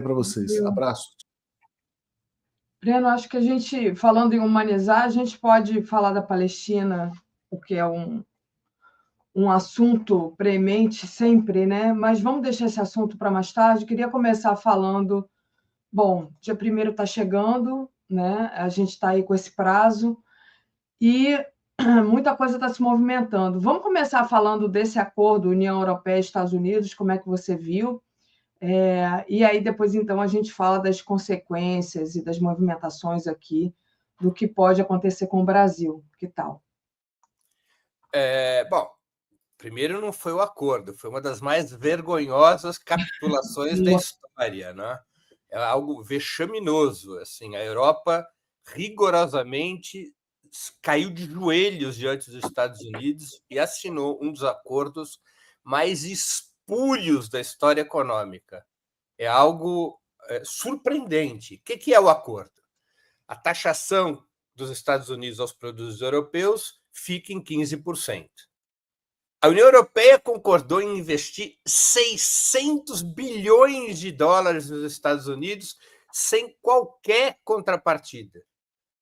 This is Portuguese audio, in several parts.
para vocês. Abraço. Breno, acho que a gente, falando em humanizar, a gente pode falar da Palestina, porque é um assunto premente sempre, né? Mas vamos deixar esse assunto para mais tarde. Queria começar falando, bom, dia 1º está chegando, né? A gente está aí com esse prazo e muita coisa está se movimentando. Vamos começar falando desse acordo União Europeia e Estados Unidos, como é que você viu? E aí depois, então, a gente fala das consequências e das movimentações aqui do que pode acontecer com o Brasil. Que tal? Bom, primeiro não foi o acordo, foi uma das mais vergonhosas capitulações da história, né? É algo vexaminoso, assim, a Europa rigorosamente caiu de joelhos diante dos Estados Unidos e assinou um dos acordos mais espúrios da história econômica. É algo surpreendente. O que é o acordo? A taxação dos Estados Unidos aos produtos europeus fica em 15%. A União Europeia concordou em investir 600 bilhões de dólares nos Estados Unidos sem qualquer contrapartida.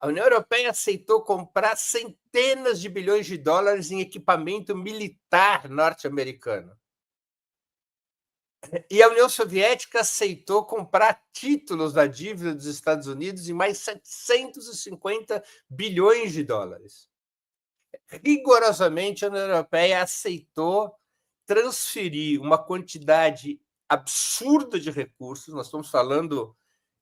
A União Europeia aceitou comprar centenas de bilhões de dólares em equipamento militar norte-americano. E a União Soviética aceitou comprar títulos da dívida dos Estados Unidos em mais 750 bilhões de dólares. Rigorosamente, a União Europeia aceitou transferir uma quantidade absurda de recursos, nós estamos falando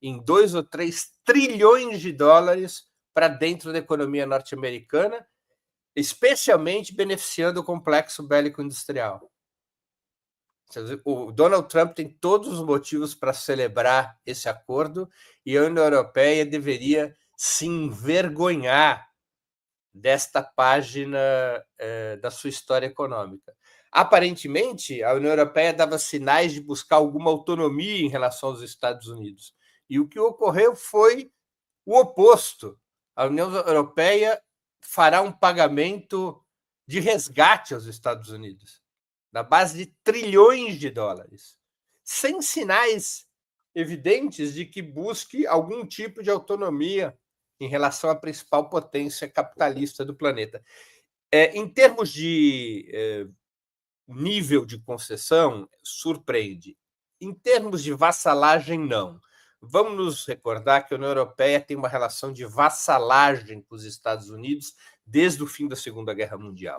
em 2 ou 3 trilhões de dólares para dentro da economia norte-americana, especialmente beneficiando o complexo bélico-industrial. O Donald Trump tem todos os motivos para celebrar esse acordo e a União Europeia deveria se envergonhar desta página da sua história econômica. Aparentemente, a União Europeia dava sinais de buscar alguma autonomia em relação aos Estados Unidos. E o que ocorreu foi o oposto. A União Europeia fará um pagamento de resgate aos Estados Unidos, na base de trilhões de dólares, sem sinais evidentes de que busque algum tipo de autonomia em relação à principal potência capitalista do planeta. Em termos de nível de concessão, surpreende. Em termos de vassalagem, não. Vamos nos recordar que a União Europeia tem uma relação de vassalagem com os Estados Unidos desde o fim da Segunda Guerra Mundial.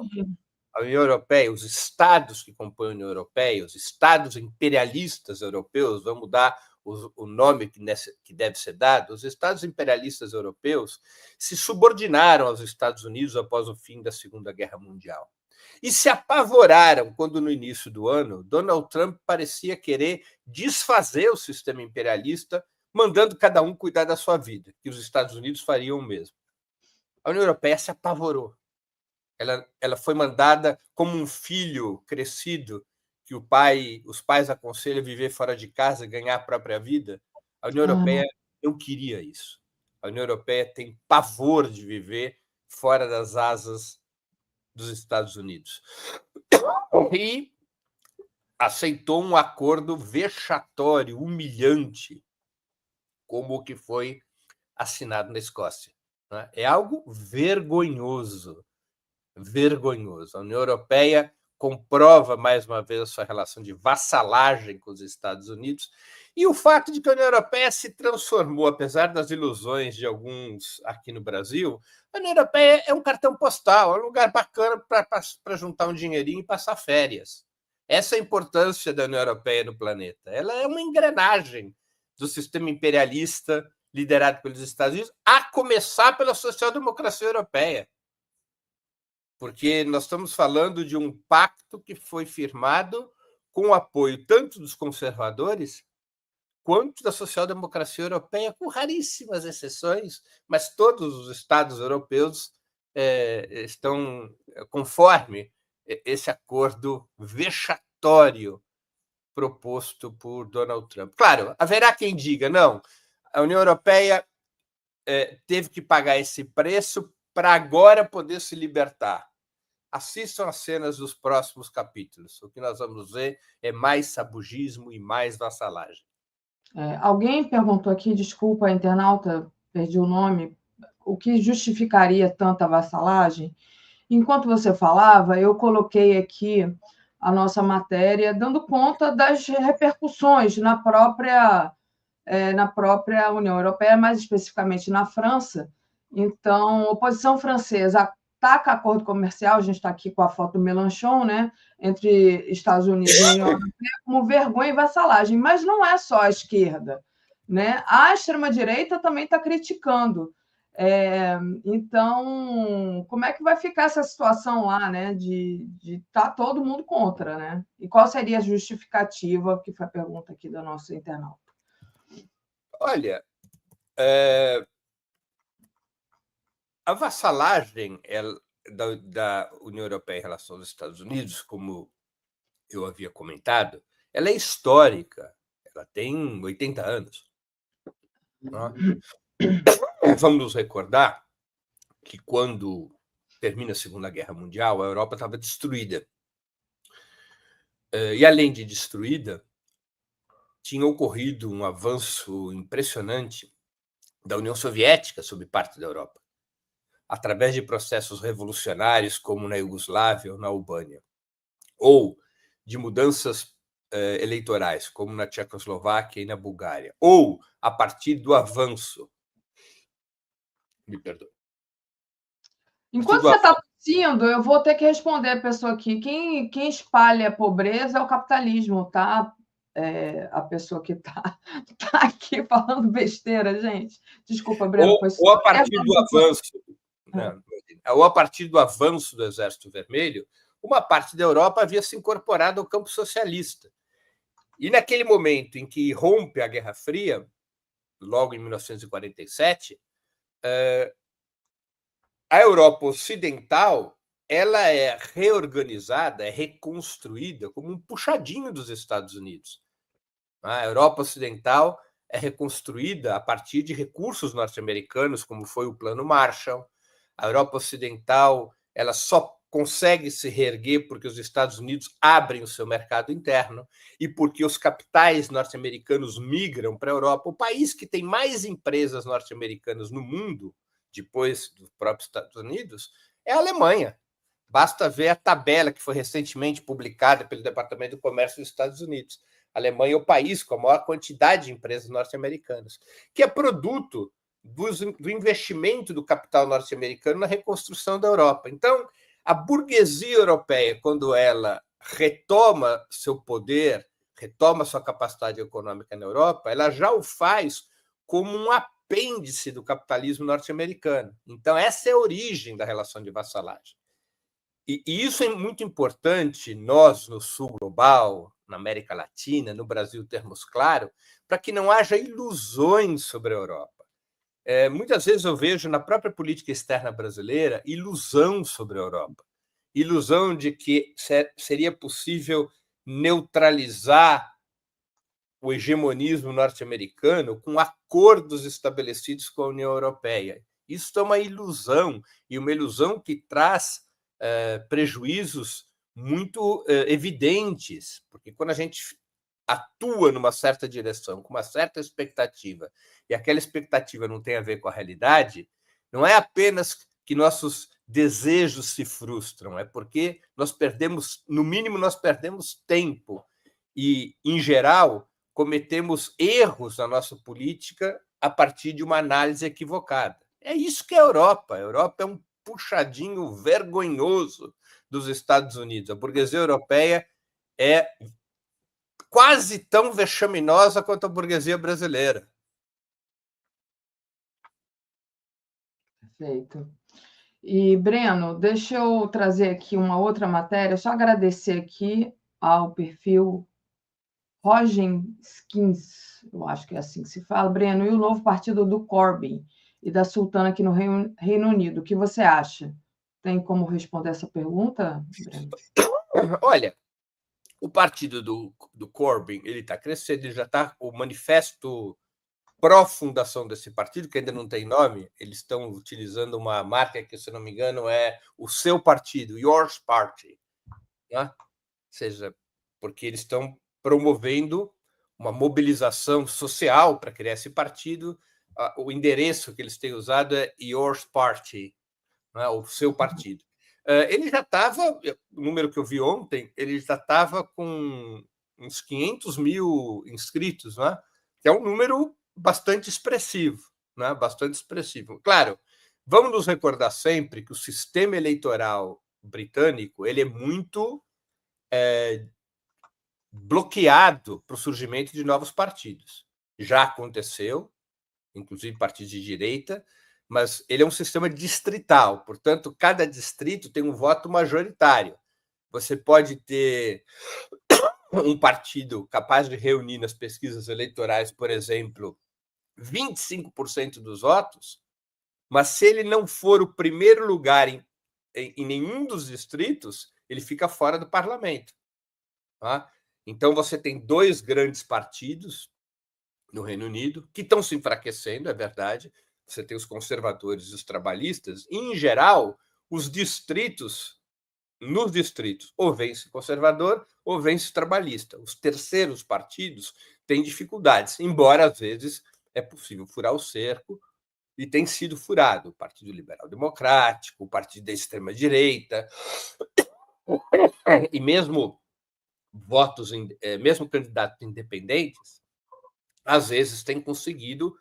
A União Europeia, os estados que compõem a União Europeia, os estados imperialistas europeus, vamos dar o nome que deve ser dado, os estados imperialistas europeus se subordinaram aos Estados Unidos após o fim da Segunda Guerra Mundial. E se apavoraram quando, no início do ano, Donald Trump parecia querer desfazer o sistema imperialista, mandando cada um cuidar da sua vida, que os Estados Unidos fariam o mesmo. A União Europeia se apavorou. Ela foi mandada como um filho crescido que os pais aconselham a viver fora de casa, ganhar a própria vida. A União Europeia não queria isso. A União Europeia tem pavor de viver fora das asas dos Estados Unidos. E aceitou um acordo vexatório, humilhante, como o que foi assinado na Escócia. É algo vergonhoso. Vergonhoso. A União Europeia comprova, mais uma vez, a sua relação de vassalagem com os Estados Unidos e o fato de que a União Europeia se transformou, apesar das ilusões de alguns aqui no Brasil, a União Europeia é um cartão postal, é um lugar bacana para juntar um dinheirinho e passar férias. Essa é a importância da União Europeia no planeta. Ela é uma engrenagem do sistema imperialista liderado pelos Estados Unidos, a começar pela social-democracia europeia. Porque nós estamos falando de um pacto que foi firmado com o apoio tanto dos conservadores quanto da social-democracia europeia, com raríssimas exceções, mas todos os estados europeus estão conforme esse acordo vexatório proposto por Donald Trump. Claro, haverá quem diga, não, a União Europeia teve que pagar esse preço para agora poder se libertar. Assistam as cenas dos próximos capítulos. O que nós vamos ver é mais sabugismo e mais vassalagem. Alguém perguntou aqui, desculpa, internauta, perdi o nome, o que justificaria tanta vassalagem? Enquanto você falava, eu coloquei aqui a nossa matéria, dando conta das repercussões na própria União Europeia, mais especificamente na França. Então, a oposição francesa ataca acordo comercial, a gente está aqui com a foto do Mélenchon, né, entre Estados Unidos e União Europeia, como vergonha e vassalagem, mas não é só a esquerda, né? A extrema-direita também está criticando. Então, como é que vai ficar essa situação lá, né, de estar todo mundo contra, né? E qual seria a justificativa, que foi a pergunta aqui do nosso internauta? Olha, a vassalagem da União Europeia em relação aos Estados Unidos, como eu havia comentado, ela é histórica, ela tem 80 anos. Né? Vamos nos recordar que, quando termina a Segunda Guerra Mundial, a Europa estava destruída. E, além de destruída, tinha ocorrido um avanço impressionante da União Soviética sobre parte da Europa, através de processos revolucionários, como na Iugoslávia ou na Albânia, ou de mudanças eleitorais, como na Tchecoslováquia e na Bulgária, ou a partir do avanço. Me perdoe. Enquanto você está tossindo, eu vou ter que responder a pessoa aqui. Quem espalha a pobreza é o capitalismo, tá? A pessoa que está aqui falando besteira, gente. Desculpa, Breno. Ou a partir do avanço. Ou a partir do avanço do Exército Vermelho, uma parte da Europa havia se incorporado ao campo socialista. E, naquele momento em que rompe a Guerra Fria, logo em 1947, a Europa Ocidental ela é reorganizada, é reconstruída como um puxadinho dos Estados Unidos. A Europa Ocidental é reconstruída a partir de recursos norte-americanos, como foi o Plano Marshall. A Europa Ocidental ela só consegue se reerguer porque os Estados Unidos abrem o seu mercado interno e porque os capitais norte-americanos migram para a Europa. O país que tem mais empresas norte-americanas no mundo, depois dos próprios Estados Unidos, é a Alemanha. Basta ver a tabela que foi recentemente publicada pelo Departamento do Comércio dos Estados Unidos. A Alemanha é o país com a maior quantidade de empresas norte-americanas, que é produto do investimento do capital norte-americano na reconstrução da Europa. Então, a burguesia europeia, quando ela retoma seu poder, retoma sua capacidade econômica na Europa, ela já o faz como um apêndice do capitalismo norte-americano. Então, essa é a origem da relação de vassalagem. E isso é muito importante, nós, no Sul global, na América Latina, no Brasil, termos claro, para que não haja ilusões sobre a Europa. Muitas vezes eu vejo na própria política externa brasileira ilusão sobre a Europa. Ilusão de que seria possível neutralizar o hegemonismo norte-americano com acordos estabelecidos com a União Europeia. Isso é uma ilusão, e uma ilusão que traz prejuízos muito evidentes, porque quando a gente atua numa certa direção, com uma certa expectativa, e aquela expectativa não tem a ver com a realidade, não é apenas que nossos desejos se frustram, é porque nós perdemos, no mínimo, nós perdemos tempo e, em geral, cometemos erros na nossa política a partir de uma análise equivocada. É isso que é a Europa. A Europa é um puxadinho vergonhoso dos Estados Unidos. A burguesia europeia é quase tão vexaminosa quanto a burguesia brasileira. Perfeito. E, Breno, deixa eu trazer aqui uma outra matéria, só agradecer aqui ao perfil Rogenskins, eu acho que é assim que se fala, Breno, e o novo partido do Corbyn e da Sultana aqui no Reino Unido. O que você acha? Tem como responder essa pergunta, Breno? Olha, o partido do Corbyn ele está crescendo, ele já está, o manifesto pró-fundação desse partido, que ainda não tem nome, eles estão utilizando uma marca que, se não me engano, é o seu partido, Yours Party. Né? Ou seja, porque eles estão promovendo uma mobilização social para criar esse partido. O endereço que eles têm usado é Yours Party, né, o seu partido. Ele já estava, o número que eu vi ontem, ele já estava com uns 500 mil inscritos, né, que é um número bastante expressivo. Né, bastante expressivo. Claro, vamos nos recordar sempre que o sistema eleitoral britânico ele é muito bloqueado para o surgimento de novos partidos. Já aconteceu, inclusive partidos de direita, mas ele é um sistema distrital, portanto, cada distrito tem um voto majoritário. Você pode ter um partido capaz de reunir nas pesquisas eleitorais, por exemplo, 25% dos votos, mas se ele não for o primeiro lugar em nenhum dos distritos, ele fica fora do parlamento. Tá? Então, você tem dois grandes partidos no Reino Unido que estão se enfraquecendo, é verdade. Você tem os conservadores e os trabalhistas, e, em geral, os distritos, nos distritos, ou vence conservador ou vence trabalhista. Os terceiros partidos têm dificuldades, embora, às vezes, é possível furar o cerco, e tem sido furado. O Partido Liberal Democrático, o Partido da Extrema-Direita, e mesmo votos, mesmo candidatos independentes, às vezes têm conseguido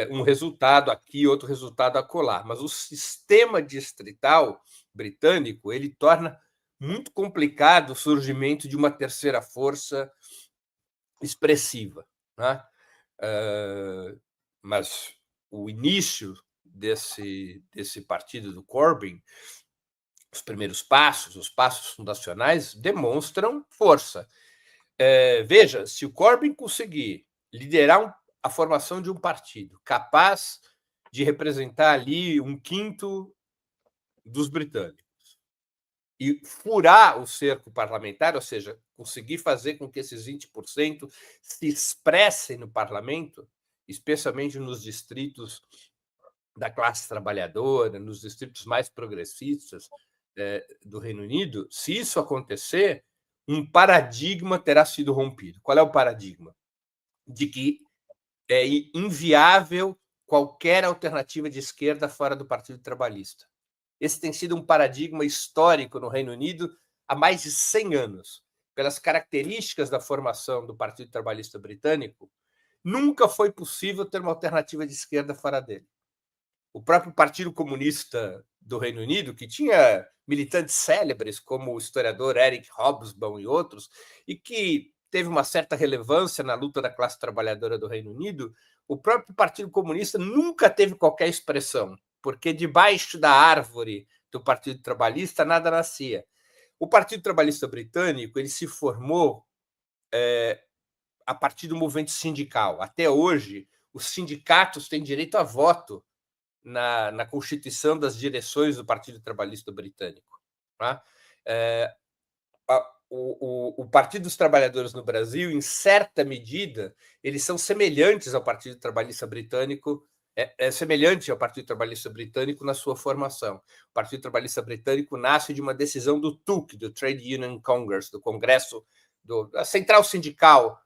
um resultado aqui, outro resultado acolá. Mas o sistema distrital britânico ele torna muito complicado o surgimento de uma terceira força expressiva. Né? Mas o início desse partido do Corbyn, os primeiros passos, os passos fundacionais, demonstram força. Veja, se o Corbyn conseguir liderar a formação de um partido capaz de representar ali 1/5 dos britânicos e furar o cerco parlamentar, ou seja, conseguir fazer com que esses 20% se expressem no parlamento, especialmente nos distritos da classe trabalhadora, nos distritos mais progressistas do Reino Unido, se isso acontecer, um paradigma terá sido rompido. Qual é o paradigma? De que é inviável qualquer alternativa de esquerda fora do Partido Trabalhista. Esse tem sido um paradigma histórico no Reino Unido há mais de 100 anos. Pelas características da formação do Partido Trabalhista Britânico, nunca foi possível ter uma alternativa de esquerda fora dele. O próprio Partido Comunista do Reino Unido, que tinha militantes célebres como o historiador Eric Hobsbawm e outros, e que teve uma certa relevância na luta da classe trabalhadora do Reino Unido, o próprio Partido Comunista nunca teve qualquer expressão, porque debaixo da árvore do Partido Trabalhista nada nascia. O Partido Trabalhista Britânico ele se formou a partir do movimento sindical. Até hoje, os sindicatos têm direito a voto na constituição das direções do Partido Trabalhista Britânico. Tá? O Partido dos Trabalhadores no Brasil, em certa medida, eles são semelhantes ao Partido Trabalhista Britânico, semelhante ao Partido Trabalhista Britânico na sua formação. O Partido Trabalhista Britânico nasce de uma decisão do TUC, do Trade Union Congress, do Congresso, da Central Sindical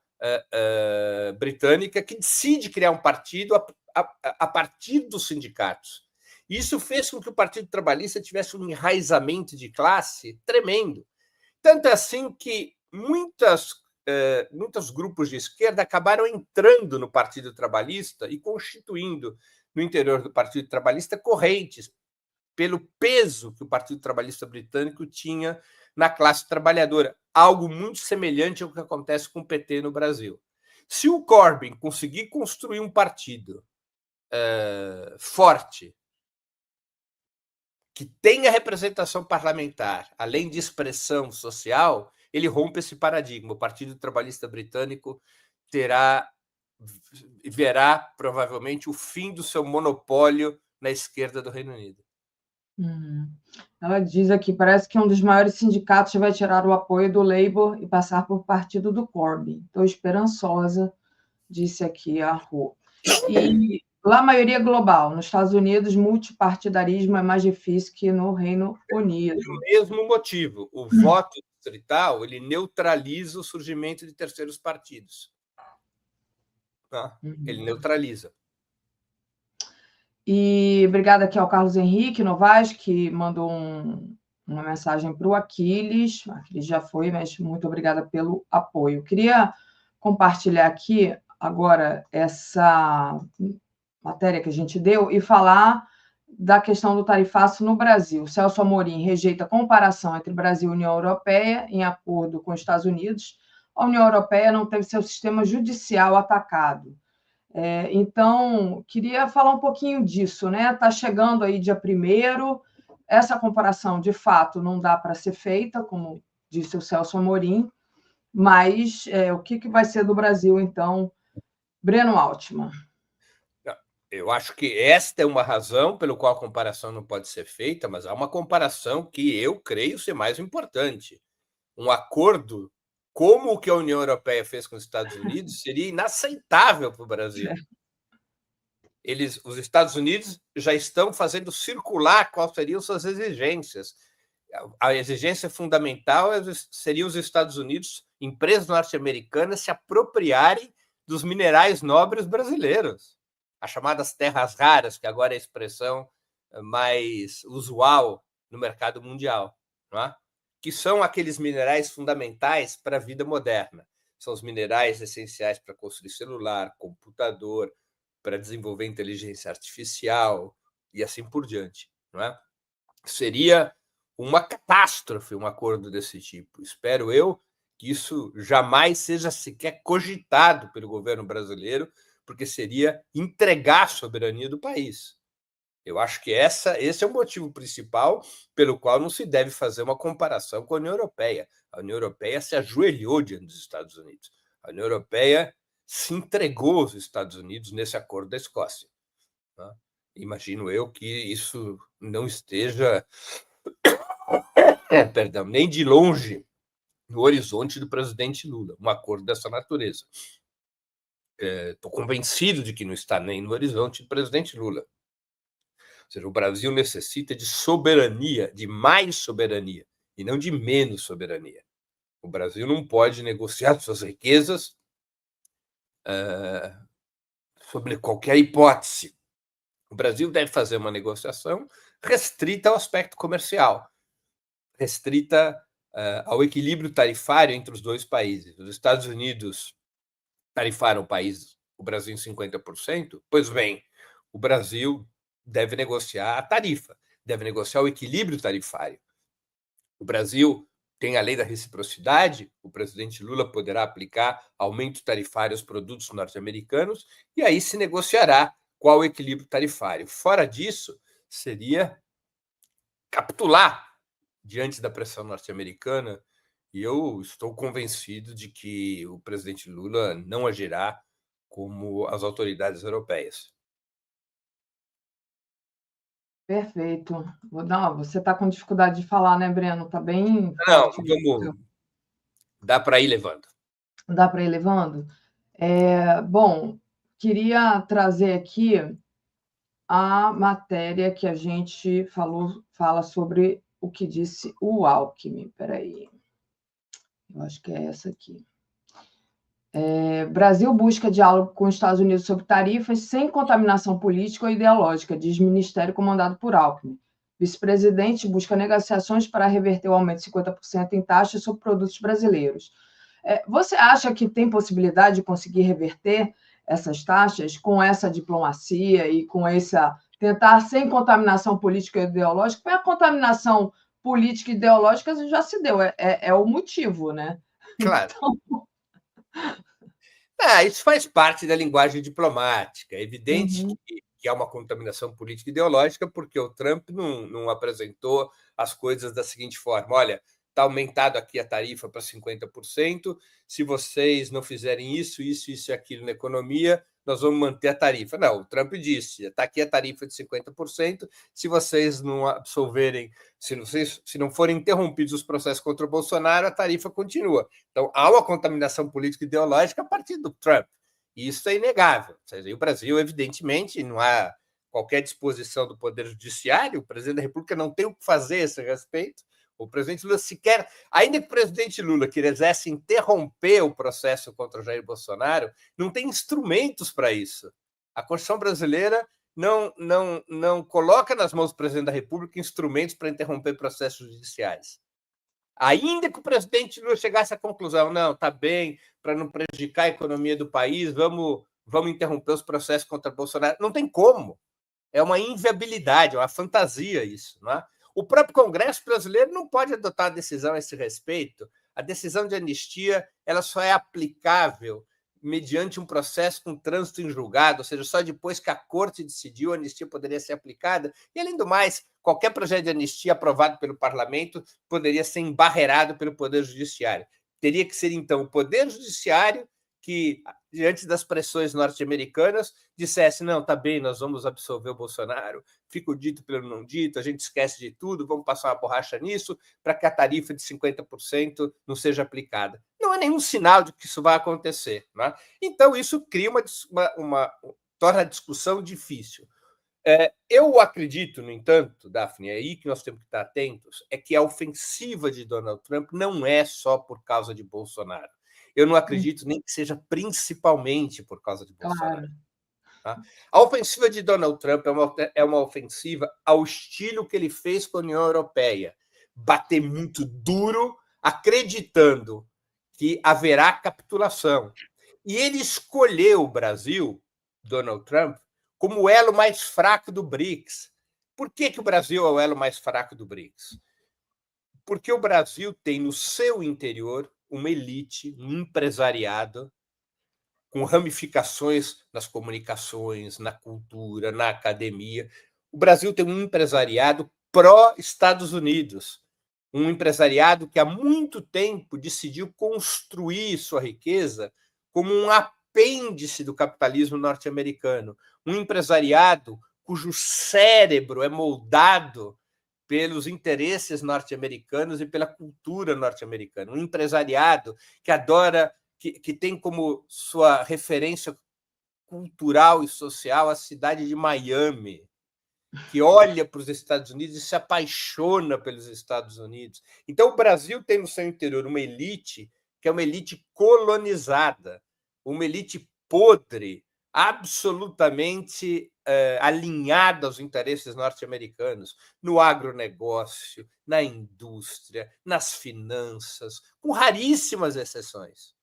britânica, que decide criar um partido a partir dos sindicatos. Isso fez com que o Partido Trabalhista tivesse um enraizamento de classe tremendo. Tanto é assim que muitos grupos de esquerda acabaram entrando no Partido Trabalhista e constituindo no interior do Partido Trabalhista correntes pelo peso que o Partido Trabalhista Britânico tinha na classe trabalhadora, algo muito semelhante ao que acontece com o PT no Brasil. Se o Corbyn conseguir construir um partido forte, que tenha representação parlamentar, além de expressão social, ele rompe esse paradigma. O Partido Trabalhista Britânico verá provavelmente o fim do seu monopólio na esquerda do Reino Unido. Ela diz aqui, parece que um dos maiores sindicatos vai tirar o apoio do Labour e passar por partido do Corbyn. Estou esperançosa, disse aqui a Rô. E lá a maioria global. Nos Estados Unidos, multipartidarismo é mais difícil que no Reino Unido. Pelo mesmo motivo, o voto distrital ele neutraliza o surgimento de terceiros partidos. Tá? Ele neutraliza. E obrigada aqui ao Carlos Henrique Novaes, que mandou uma mensagem para o Aquiles. O Aquiles já foi, mas muito obrigada pelo apoio. Queria compartilhar aqui agora essa matéria que a gente deu e falar da questão do tarifaço no Brasil. Celso Amorim rejeita a comparação entre Brasil e União Europeia em acordo com os Estados Unidos. A União Europeia não teve seu sistema judicial atacado. Então, queria falar um pouquinho disso, né? Está chegando aí dia 1º, essa comparação, de fato, não dá para ser feita, como disse o Celso Amorim, mas o que vai ser do Brasil, então, Breno Altman? Eu acho que esta é uma razão pelo qual a comparação não pode ser feita, mas há uma comparação que eu creio ser mais importante. Um acordo como o que a União Europeia fez com os Estados Unidos seria inaceitável para o Brasil. Os Estados Unidos já estão fazendo circular quais seriam suas exigências. A exigência fundamental seria os Estados Unidos, empresas norte-americanas, se apropriarem dos minerais nobres brasileiros, as chamadas terras raras, que agora é a expressão mais usual no mercado mundial, não é? Que são aqueles minerais fundamentais para a vida moderna. São os minerais essenciais para construir celular, computador, para desenvolver inteligência artificial e assim por diante, não é? Seria uma catástrofe um acordo desse tipo. Espero eu que isso jamais seja sequer cogitado pelo governo brasileiro, porque seria entregar a soberania do país. Eu acho que esse é o motivo principal pelo qual não se deve fazer uma comparação com a União Europeia. A União Europeia se ajoelhou diante dos Estados Unidos. A União Europeia se entregou aos Estados Unidos nesse acordo da Escócia. Tá? Imagino eu que isso não esteja, perdão, nem de longe no horizonte do presidente Lula, um acordo dessa natureza. Estou convencido de que não está nem no horizonte do presidente Lula. Ou seja, o Brasil necessita de soberania, de mais soberania, e não de menos soberania. O Brasil não pode negociar suas riquezas sobre qualquer hipótese. O Brasil deve fazer uma negociação restrita ao aspecto comercial, restrita ao equilíbrio tarifário entre os dois países. Os Estados Unidos tarifaram o Brasil em 50%, pois bem, o Brasil deve negociar a tarifa, deve negociar o equilíbrio tarifário. O Brasil tem a lei da reciprocidade, o presidente Lula poderá aplicar aumento tarifário aos produtos norte-americanos e aí se negociará qual o equilíbrio tarifário. Fora disso, seria capitular diante da pressão norte-americana, e eu estou convencido de que o presidente Lula não agirá como as autoridades europeias. Perfeito. Não, você está com dificuldade de falar, né, Breno? Está bem Não, forte. dá para ir levando. Dá para ir levando? Bom, queria trazer aqui a matéria que a gente fala sobre o que disse o Alckmin. Espera aí. Eu acho que é essa aqui. Brasil busca diálogo com os Estados Unidos sobre tarifas sem contaminação política ou ideológica, diz ministério comandado por Alckmin. Vice-presidente busca negociações para reverter o aumento de 50% em taxas sobre produtos brasileiros. Você acha que tem possibilidade de conseguir reverter essas taxas com essa diplomacia e com essa tentar sem contaminação política e ideológica? Porque a contaminação política e ideológica já se deu, é o motivo, né? Claro. Então... Isso faz parte da linguagem diplomática. É evidente que há uma contaminação política e ideológica, porque o Trump não apresentou as coisas da seguinte forma: olha, está aumentado aqui a tarifa para 50%, se vocês não fizerem isso, isso, isso e aquilo na economia, nós vamos manter a tarifa. Não, o Trump disse, está aqui a tarifa de 50%, se vocês não absolverem, se não forem interrompidos os processos contra o Bolsonaro, a tarifa continua. Então, há uma contaminação política e ideológica a partir do Trump. E isso é inegável. Ou seja, o Brasil, evidentemente, não há qualquer disposição do Poder Judiciário, o presidente da República não tem o que fazer a esse respeito, O presidente Lula sequer, ainda que o presidente Lula quisesse interromper o processo contra Jair Bolsonaro, não tem instrumentos para isso. A Constituição brasileira não coloca nas mãos do presidente da República instrumentos para interromper processos judiciais. Ainda que o presidente Lula chegasse à conclusão, não, está bem, para não prejudicar a economia do país, vamos interromper os processos contra Bolsonaro. Não tem como. É uma inviabilidade, é uma fantasia isso. Não é? O próprio Congresso brasileiro não pode adotar uma decisão a esse respeito. A decisão de anistia ela só é aplicável mediante um processo com trânsito em julgado, ou seja, só depois que a corte decidiu, a anistia poderia ser aplicada. E, além do mais, qualquer projeto de anistia aprovado pelo parlamento poderia ser embarreirado pelo Poder Judiciário. Teria que ser, então, o Poder Judiciário que, diante das pressões norte-americanas, dissesse, não, tá bem, nós vamos absolver o Bolsonaro, fica o dito pelo não dito, a gente esquece de tudo, vamos passar uma borracha nisso para que a tarifa de 50% não seja aplicada. Não é nenhum sinal de que isso vai acontecer. Né? Então, isso cria torna a discussão difícil. Eu acredito, no entanto, Daphne, é aí que nós temos que estar atentos, é que a ofensiva de Donald Trump não é só por causa de Bolsonaro. Eu não acredito nem que seja principalmente por causa de Bolsonaro. Claro. Tá? A ofensiva de Donald Trump é uma ofensiva ao estilo que ele fez com a União Europeia. Bater muito duro, acreditando que haverá capitulação. E ele escolheu o Brasil, Donald Trump, como o elo mais fraco do BRICS. Por que o Brasil é o elo mais fraco do BRICS? Porque o Brasil tem no seu interior uma elite, um empresariado, com ramificações nas comunicações, na cultura, na academia. O Brasil tem um empresariado pró-Estados Unidos, um empresariado que há muito tempo decidiu construir sua riqueza como um apêndice do capitalismo norte-americano, um empresariado cujo cérebro é moldado pelos interesses norte-americanos e pela cultura norte-americana, um empresariado que adora, que tem como sua referência cultural e social a cidade de Miami, que olha para os Estados Unidos e se apaixona pelos Estados Unidos. Então, o Brasil tem no seu interior uma elite que é uma elite colonizada, uma elite podre, absolutamente alinhada aos interesses norte-americanos, no agronegócio, na indústria, nas finanças, com raríssimas exceções.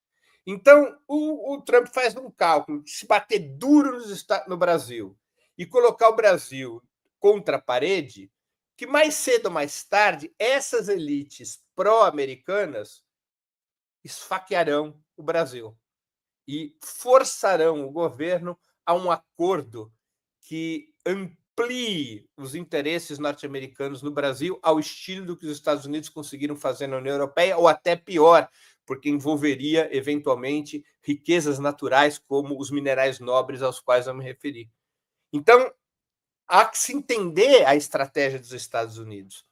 Então, o Trump faz um cálculo de se bater duro no Brasil e colocar o Brasil contra a parede, que mais cedo ou mais tarde essas elites pró-americanas esfaquearão o Brasil e forçarão o governo a um acordo que amplie os interesses norte-americanos no Brasil ao estilo do que os Estados Unidos conseguiram fazer na União Europeia, ou até pior, porque envolveria, eventualmente, riquezas naturais como os minerais nobres aos quais eu me referi. Então, há que se entender a estratégia dos Estados Unidos.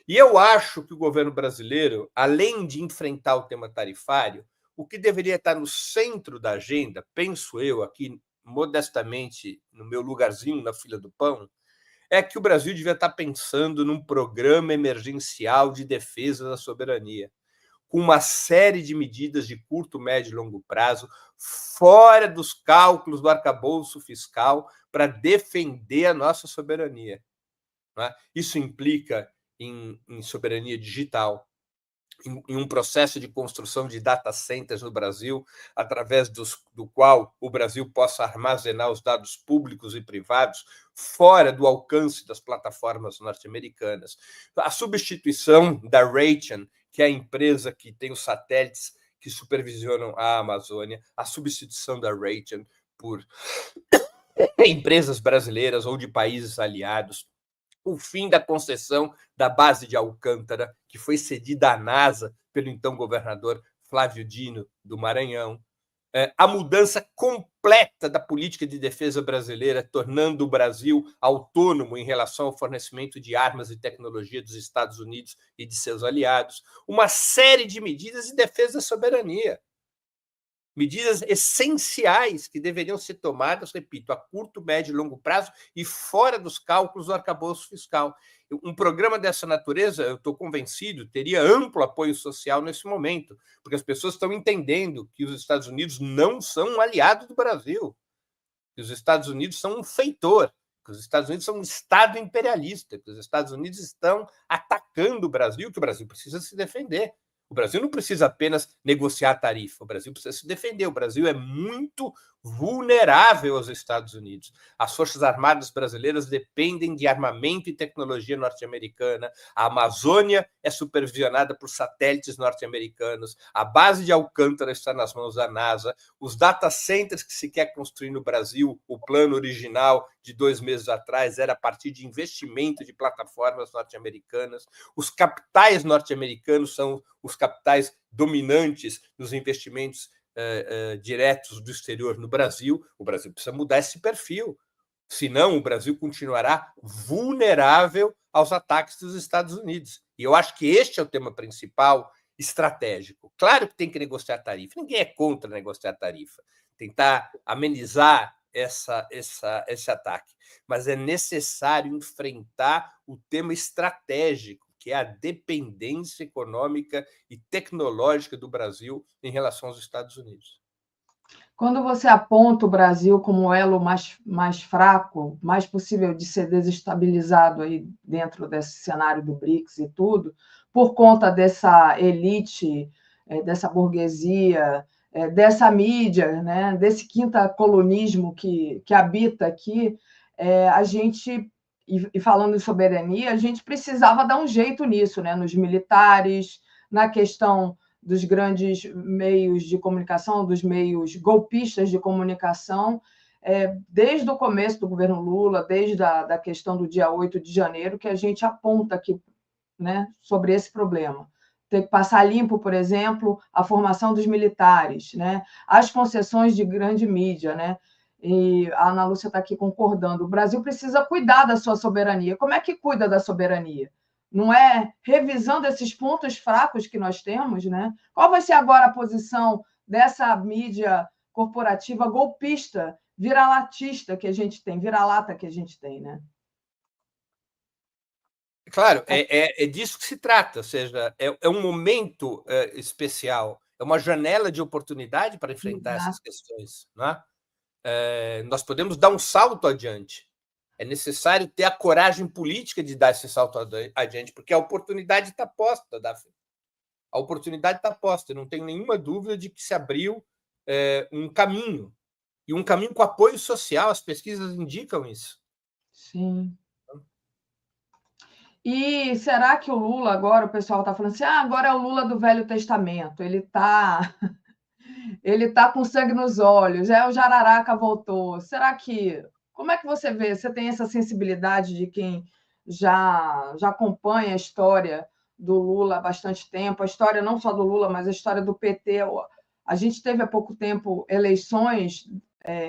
E eu acho que o governo brasileiro, além de enfrentar o tema tarifário, o que deveria estar no centro da agenda, penso eu, aqui modestamente, no meu lugarzinho na fila do pão, é que o Brasil devia estar pensando num programa emergencial de defesa da soberania, com uma série de medidas de curto, médio e longo prazo, fora dos cálculos do arcabouço fiscal, para defender a nossa soberania. Né? Isso implica em soberania digital, em um processo de construção de data centers no Brasil, através do qual o Brasil possa armazenar os dados públicos e privados fora do alcance das plataformas norte-americanas. A substituição da Raytheon, que é a empresa que tem os satélites que supervisionam a Amazônia, a substituição da Raytheon por empresas brasileiras ou de países aliados, o fim da concessão da base de Alcântara, que foi cedida à NASA pelo então governador Flávio Dino, do Maranhão, a mudança completa da política de defesa brasileira, tornando o Brasil autônomo em relação ao fornecimento de armas e tecnologia dos Estados Unidos e de seus aliados, uma série de medidas de defesa da soberania. medidas essenciais que deveriam ser tomadas, repito, a curto, médio e longo prazo e fora dos cálculos do arcabouço fiscal. Um programa dessa natureza, eu estou convencido, teria amplo apoio social nesse momento, porque as pessoas estão entendendo que os Estados Unidos não são um aliado do Brasil, que os Estados Unidos são um feitor, que os Estados Unidos são um Estado imperialista, que os Estados Unidos estão atacando o Brasil, que o Brasil precisa se defender. O Brasil não precisa apenas negociar a tarifa, o Brasil precisa se defender. O Brasil é muito vulnerável aos Estados Unidos. As Forças Armadas brasileiras dependem de armamento e tecnologia norte-americana. A Amazônia é supervisionada por satélites norte-americanos. A base de Alcântara está nas mãos da NASA. Os data centers que se quer construir no Brasil, o plano original de 2 meses atrás era a partir de investimento de plataformas norte-americanas. Os capitais norte-americanos são os capitais dominantes nos investimentos diretos do exterior no Brasil. O Brasil precisa mudar esse perfil, senão o Brasil continuará vulnerável aos ataques dos Estados Unidos. E eu acho que este é o tema principal estratégico. Claro que tem que negociar tarifa, ninguém é contra negociar tarifa, tentar amenizar esse ataque, mas é necessário enfrentar o tema estratégico, que é a dependência econômica e tecnológica do Brasil em relação aos Estados Unidos. Quando você aponta o Brasil como o elo mais fraco, mais possível de ser desestabilizado aí dentro desse cenário do BRICS e tudo, por conta dessa elite, dessa burguesia, dessa mídia, né, desse quinta-colonismo que habita aqui, a gente, e falando em soberania, a gente precisava dar um jeito nisso, né, nos militares, na questão dos grandes meios de comunicação, dos meios golpistas de comunicação, desde o começo do governo Lula, desde a questão do dia 8 de janeiro, que a gente aponta aqui, né, sobre esse problema. Tem que passar limpo, por exemplo, a formação dos militares, né, as concessões de grande mídia, né, e a Ana Lúcia está aqui concordando. O Brasil precisa cuidar da sua soberania. Como é que cuida da soberania? Não é revisando esses pontos fracos que nós temos, né? Qual vai ser agora a posição dessa mídia corporativa golpista, vira-latista que a gente tem, vira-lata que a gente tem, né? Claro, é disso que se trata, ou seja, é um momento especial, é uma janela de oportunidade para enfrentar essas questões, né? Nós podemos dar um salto adiante. É necessário ter a coragem política de dar esse salto adiante, porque a oportunidade está posta, Daphne. A oportunidade está posta. Eu não tenho nenhuma dúvida de que se abriu um caminho. E um caminho com apoio social. As pesquisas indicam isso. Sim. E será que o Lula agora, o pessoal está falando assim, agora é o Lula do Velho Testamento, ele está com sangue nos olhos, o Jararaca voltou. Será que... Como é que você vê? Você tem essa sensibilidade de quem já acompanha a história do Lula há bastante tempo, a história não só do Lula, mas a história do PT. A gente teve há pouco tempo eleições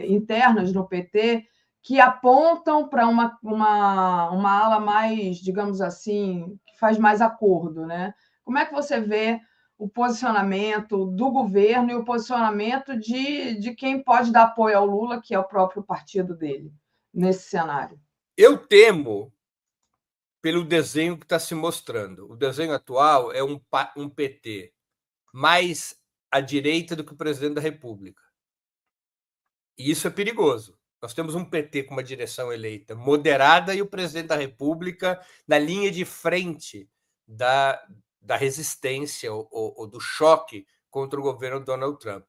internas no PT que apontam para uma ala mais, digamos assim, que faz mais acordo, né? Como é que você vê o posicionamento do governo e o posicionamento de quem pode dar apoio ao Lula, que é o próprio partido dele, nesse cenário? Eu temo pelo desenho que está se mostrando. O desenho atual é um PT mais à direita do que o presidente da República. E isso é perigoso. Nós temos um PT com uma direção eleita moderada e o presidente da República na linha de frente da resistência ou do choque contra o governo Donald Trump.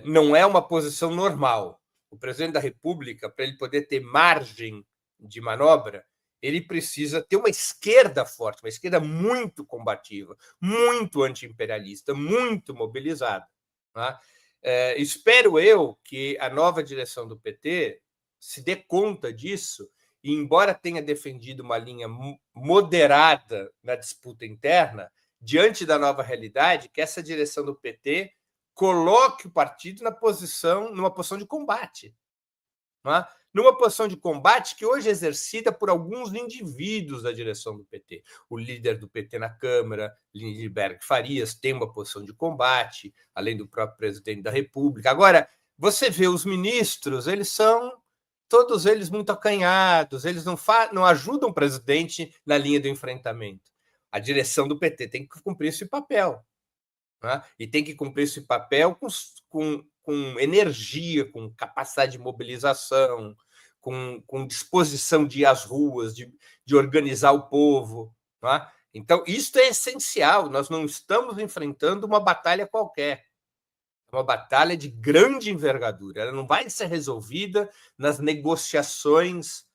Não é uma posição normal. O presidente da República, para ele poder ter margem de manobra, ele precisa ter uma esquerda forte, uma esquerda muito combativa, muito anti-imperialista, muito mobilizada. Tá? Espero eu que a nova direção do PT se dê conta disso e, embora tenha defendido uma linha moderada na disputa interna, diante da nova realidade, que essa direção do PT coloque o partido numa posição de combate. Não é? numa posição de combate que hoje é exercida por alguns indivíduos da direção do PT. O líder do PT na Câmara, Lindenberg Farias, tem uma posição de combate, além do próprio presidente da República. Agora, você vê os ministros, eles são todos eles muito acanhados, eles não ajudam o presidente na linha do enfrentamento. A direção do PT tem que cumprir esse papel, né? E tem que cumprir esse papel com energia, com capacidade de mobilização, com disposição de ir às ruas, de organizar o povo, né? Então, isso é essencial. Nós não estamos enfrentando uma batalha qualquer. É uma batalha de grande envergadura. Ela não vai ser resolvida nas negociações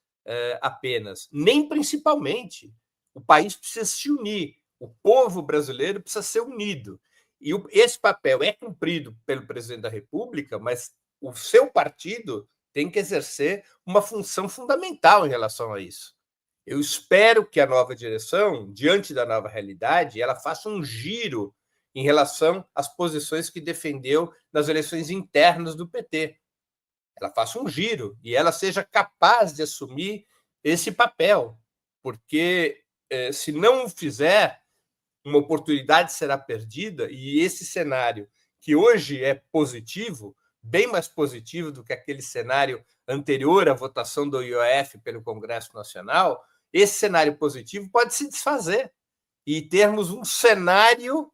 apenas, nem principalmente. O país precisa se unir, o povo brasileiro precisa ser unido. E esse papel é cumprido pelo presidente da República, mas o seu partido tem que exercer uma função fundamental em relação a isso. Eu espero que a nova direção, diante da nova realidade, ela faça um giro em relação às posições que defendeu nas eleições internas do PT. Ela faça um giro e ela seja capaz de assumir esse papel, porque se não o fizer, uma oportunidade será perdida, e esse cenário, que hoje é positivo, bem mais positivo do que aquele cenário anterior à votação do IOF pelo Congresso Nacional, esse cenário positivo pode se desfazer e termos um cenário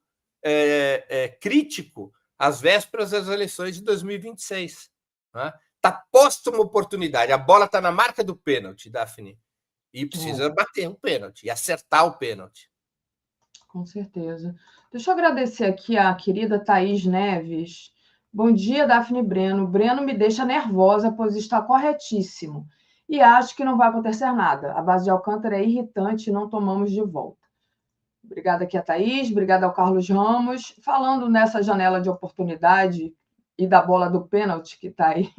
crítico às vésperas das eleições de 2026. Está posta uma oportunidade, a bola está na marca do pênalti, Daphne, e precisa bater o pênalti e acertar o pênalti. Com certeza. Deixa eu agradecer aqui a querida Thaís Neves. Bom dia, Daphne Breno. Breno me deixa nervosa, pois está corretíssimo. E acho que não vai acontecer nada. A base de Alcântara é irritante e não tomamos de volta. Obrigada aqui a Thaís, obrigada ao Carlos Ramos. Falando nessa janela de oportunidade e da bola do pênalti que está aí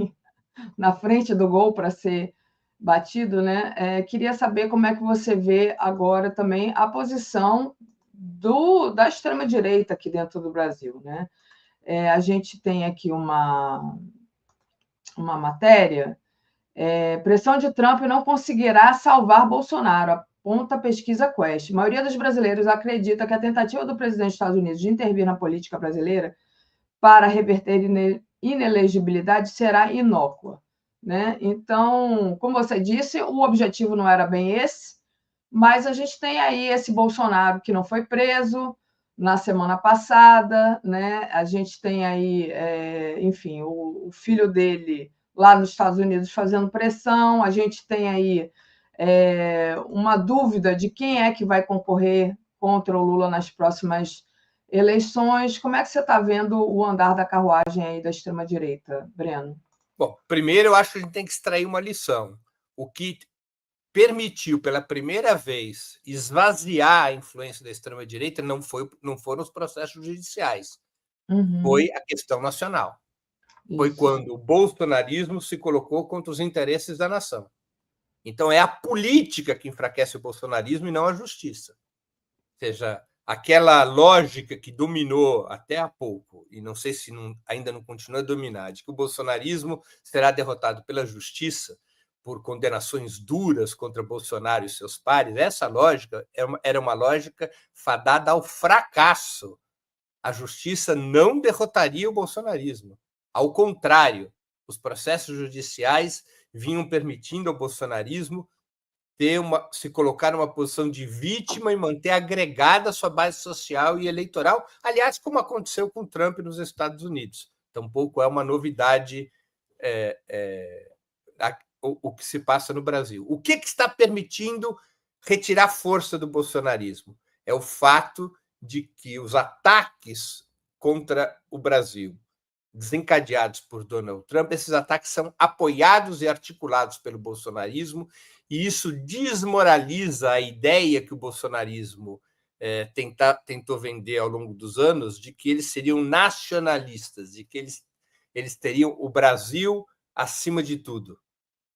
na frente do gol para ser batido, né? Queria saber como é que você vê agora também a posição da extrema-direita aqui dentro do Brasil, né? A gente tem aqui uma matéria, pressão de Trump não conseguirá salvar Bolsonaro, aponta a pesquisa Quest. A maioria dos brasileiros acredita que a tentativa do presidente dos Estados Unidos de intervir na política brasileira para reverter inelegibilidade será inócua, né? Então, como você disse, o objetivo não era bem esse, mas a gente tem aí esse Bolsonaro que não foi preso na semana passada, né? A gente tem aí, enfim, o filho dele lá nos Estados Unidos fazendo pressão, a gente tem aí uma dúvida de quem é que vai concorrer contra o Lula nas próximas eleições. Como é que você está vendo o andar da carruagem aí da extrema-direita, Breno? Bom, primeiro eu acho que a gente tem que extrair uma lição. O que permitiu pela primeira vez esvaziar a influência da extrema-direita não foram os processos judiciais, foi a questão nacional. Foi quando o bolsonarismo se colocou contra os interesses da nação. Então, é a política que enfraquece o bolsonarismo e não a justiça. Ou seja, aquela lógica que dominou até há pouco, e não sei se ainda não continua a dominar, de que o bolsonarismo será derrotado pela justiça por condenações duras contra Bolsonaro e seus pares, essa lógica era uma lógica fadada ao fracasso. A justiça não derrotaria o bolsonarismo. Ao contrário, os processos judiciais vinham permitindo ao bolsonarismo se colocar numa posição de vítima e manter agregada a sua base social e eleitoral, aliás, como aconteceu com Trump nos Estados Unidos. Tampouco é uma novidade o que se passa no Brasil. O que está permitindo retirar força do bolsonarismo? É o fato de que os ataques contra o Brasil, desencadeados por Donald Trump, esses ataques são apoiados e articulados pelo bolsonarismo, e isso desmoraliza a ideia que o bolsonarismo tentou vender ao longo dos anos de que eles seriam nacionalistas, de que eles teriam o Brasil acima de tudo.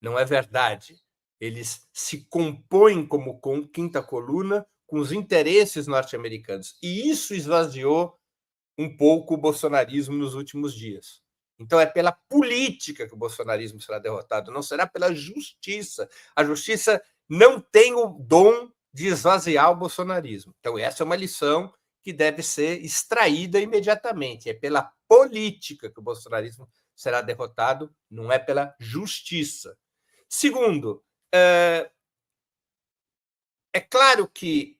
Não é verdade. Eles se compõem como quinta coluna com os interesses norte-americanos. E isso esvaziou um pouco o bolsonarismo nos últimos dias. Então, é pela política que o bolsonarismo será derrotado, não será pela justiça. A justiça não tem o dom de esvaziar o bolsonarismo. Então, essa é uma lição que deve ser extraída imediatamente. É pela política que o bolsonarismo será derrotado, não é pela justiça. Segundo, é claro que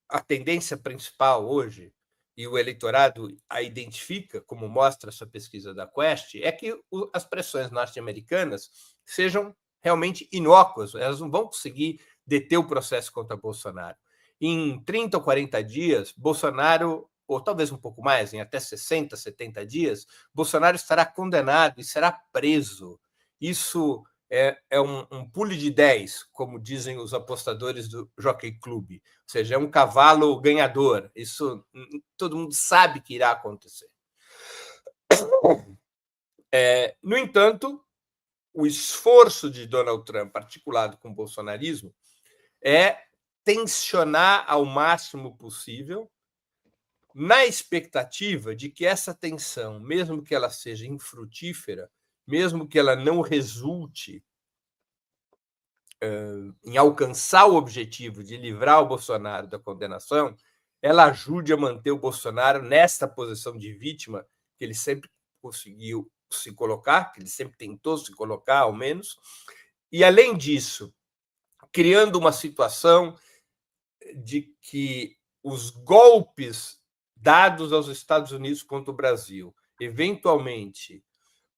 a tendência principal hoje, e o eleitorado a identifica, como mostra essa pesquisa da Quest, é que as pressões norte-americanas sejam realmente inócuas, elas não vão conseguir deter o processo contra Bolsonaro. Em 30 ou 40 dias, Bolsonaro, ou talvez um pouco mais, em até 60, 70 dias, Bolsonaro estará condenado e será preso. Isso é um pulo de 10, como dizem os apostadores do Jockey Club. Ou seja, é um cavalo ganhador. Isso todo mundo sabe que irá acontecer. No entanto, o esforço de Donald Trump, articulado com o bolsonarismo, é tensionar ao máximo possível, na expectativa de que essa tensão, mesmo que ela seja infrutífera, mesmo que ela não resulte em alcançar o objetivo de livrar o Bolsonaro da condenação, ela ajude a manter o Bolsonaro nesta posição de vítima que ele sempre conseguiu se colocar, que ele sempre tentou se colocar, ao menos, e, além disso, criando uma situação de que os golpes dados aos Estados Unidos contra o Brasil, eventualmente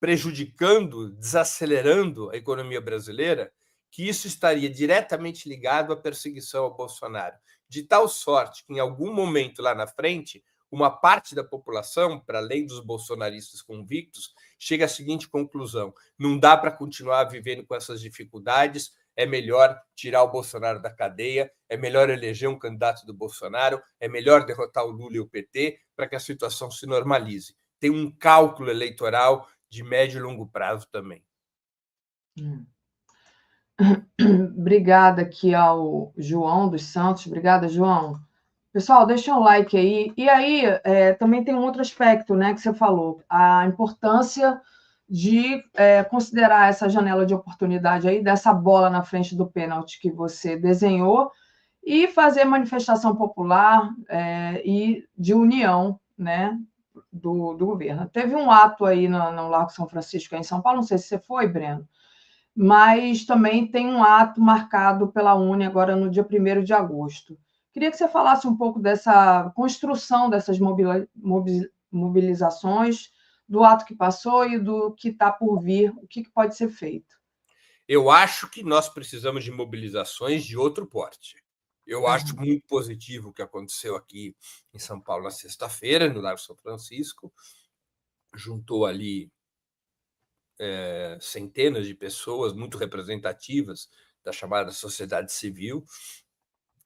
prejudicando, desacelerando a economia brasileira, que isso estaria diretamente ligado à perseguição ao Bolsonaro, de tal sorte que, em algum momento lá na frente, uma parte da população, para além dos bolsonaristas convictos, chega à seguinte conclusão: não dá para continuar vivendo com essas dificuldades, é melhor tirar o Bolsonaro da cadeia, é melhor eleger um candidato do Bolsonaro, é melhor derrotar o Lula e o PT para que a situação se normalize. Tem um cálculo eleitoral de médio e longo prazo também. Obrigada aqui ao João dos Santos. Obrigada, João. Pessoal, deixa um like aí. E aí, também tem um outro aspecto, né, que você falou, a importância de considerar essa janela de oportunidade aí, dessa bola na frente do pênalti que você desenhou, e fazer manifestação popular e de união, né, do governo. Teve um ato aí no Largo São Francisco, em São Paulo, não sei se você foi, Breno, mas também tem um ato marcado pela UNE agora no dia 1º de agosto. Queria que você falasse um pouco dessa construção dessas mobilizações, do ato que passou e do que está por vir, o que pode ser feito. Eu acho que nós precisamos de mobilizações de outro porte. Eu acho muito positivo o que aconteceu aqui em São Paulo na sexta-feira, no Largo São Francisco. Juntou ali centenas de pessoas muito representativas da chamada sociedade civil.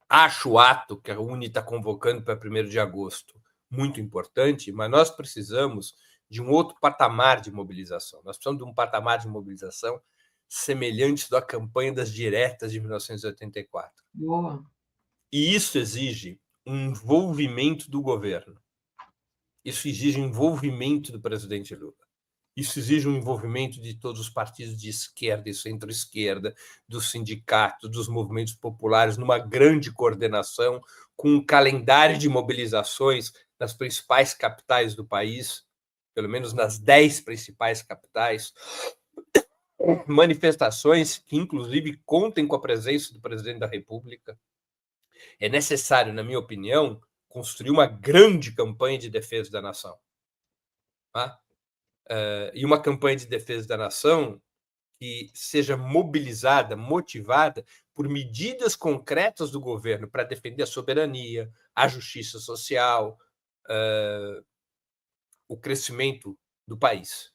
Acho o ato que a UNE está convocando para 1º de agosto muito importante, mas nós precisamos de um outro patamar de mobilização. Nós precisamos de um patamar de mobilização semelhante da campanha das diretas de 1984. Boa. E isso exige um envolvimento do governo. Isso exige um envolvimento do presidente Lula. Isso exige um envolvimento de todos os partidos de esquerda e centro-esquerda, dos sindicatos, dos movimentos populares, numa grande coordenação, com um calendário de mobilizações nas principais capitais do país, pelo menos nas 10 principais capitais, manifestações que, inclusive, contem com a presença do presidente da República. É necessário, na minha opinião, construir uma grande campanha de defesa da nação. Tá? E uma campanha de defesa da nação que seja mobilizada, motivada por medidas concretas do governo para defender a soberania, a justiça social, o crescimento do país.